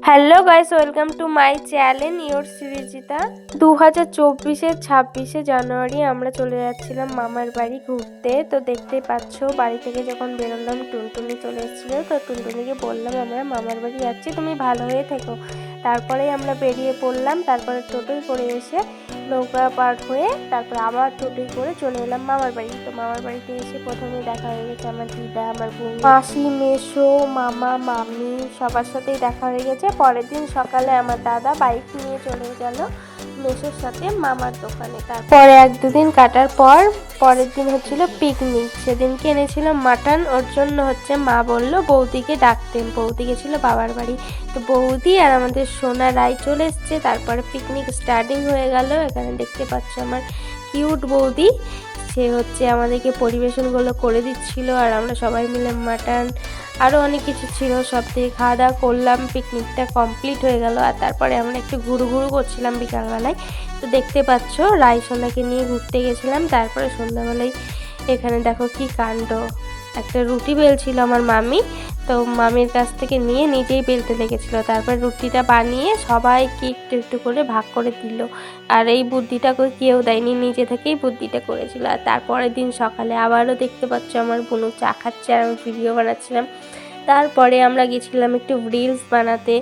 Hello guys, welcome to my channel your Srijita. 2024-এর 26শে জানুয়ারি আমরা চলে যাচ্ছিলাম মামার বাড়ি ঘুরতে। তো দেখতেই পাচ্ছ, বাড়ি থেকে যখন বেরোলাম টুনটুনি চলে এসেছিল। তো টুনটুনিকে বললাম আমরা মামার বাড়ি যাচ্ছি, তুমি ভালো হয়ে থেকো। তারপরেই আমরা বেরিয়ে পড়লাম। তারপরে টোটোয় করে এসে নৌকা পার হয়ে তারপর আবার টোটোয় করে চলে এলাম মামার বাড়ি। তো মামার বাড়িতে এসে প্রথমে দেখা হয়ে গেছে আমার দিদা, আমার বোন, মাসি, মেসো, মামা, মামি সবার সাথেই দেখা হয়ে গেছে। পরের দিন সকালে আমার দাদা বাইক নিয়ে চলে গেল মেসোর সাথে মামার দোকানে। তারপরে 1-2 দিন কাটার পর পরের দিন হচ্ছিল পিকনিক। সেদিনকে এনেছিলাম মাটন। ওর জন্য মা বলল বৌদিকে ডাকতেন, বৌদি গেছিল বাবার বাড়ি। তো বৌদি আর আমাদের সোনা রায় চলে এসছে। তারপরে পিকনিক স্টার্টিং হয়ে গেল। এখানে দেখতে পাচ্ছ আমার কিউট বৌদি, সে আমাদেরকে পরিবেশনগুলো করে দিচ্ছিল। আর আমরা সবাই মিলে মাটন আরও অনেক কিছু ছিল, সব থেকে খাওয়া দাওয়া করলাম। পিকনিকটা কমপ্লিট হয়ে গেল। আর তারপরে আমরা একটু ঘুরু করছিলাম বিকালবেলায়। তো দেখতে পাচ্ছ রায় সোনাকে নিয়ে ঘুরতে গেছিলাম। তারপরে সন্ধ্যাবেলায় এখানে দেখো কি কাণ্ড, একটা রুটি বেলছিল আমার মামি। তো মামির কাছ থেকে নিয়ে নিজেই বেলতে লেগেছিল। তারপর রুটিটা বানিয়ে সবাইকে একটু একটু করে ভাগ করে দিল। আর এই বুদ্ধিটা কেউ দেয়নি, নিজে থেকেই বুদ্ধিটা করেছিল। আর তারপরের দিন সকালে আবারও দেখতে পাচ্ছ আমার বোনু চা খাচ্ছে আর আমি ভিডিও বানাচ্ছিলাম। তারপরে আমরা গেছিলাম একটু রিলস বানাতে,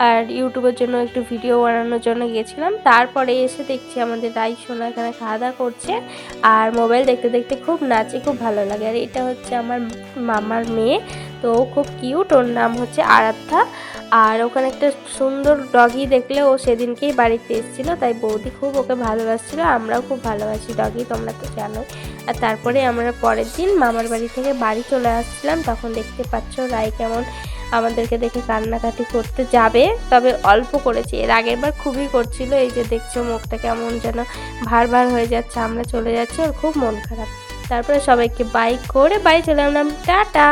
আর ইউটিউবের জন্য একটু ভিডিও বানানোর জন্য গেছিলাম। তারপরে এসে দেখছি আমাদের রাই সোনা এখানে খাওয়া দাওয়া করছে আর মোবাইল দেখতে দেখতে খুব নাচে, খুব ভালো লাগে। আর এটা হচ্ছে আমার মামার মেয়ে, তো ও খুব কিউট, ওর নাম হচ্ছে আরাধ্যা। আর ওখানে একটা সুন্দর ডগি দেখলে ও সেদিনকেই বাড়িতে এসেছিল, তাই বৌদি খুব ওকে ভালোবাসছিল। আমরাও খুব ভালোবাসি ডগি, তোমরা তো জানোই। আর তারপরে আমরা পরের দিন মামার বাড়ি থেকে বাড়ি চলে আসছিলাম। তখন দেখতে পাচ্ছ রাই কেমন আমাদেরকে দেখে কান্নাকাটি করতে যাবে, তবে অল্প করেছে। এর আগের বার খুবই করছিল। এই যে দেখছো মুখটা কেমন যেন ভার হয়ে যাচ্ছে, আমরা চলে যাচ্ছি, ওর খুব মন খারাপ। তারপরে সবাইকে বাইক করে বাড়ি চলে এলাম। টাটা।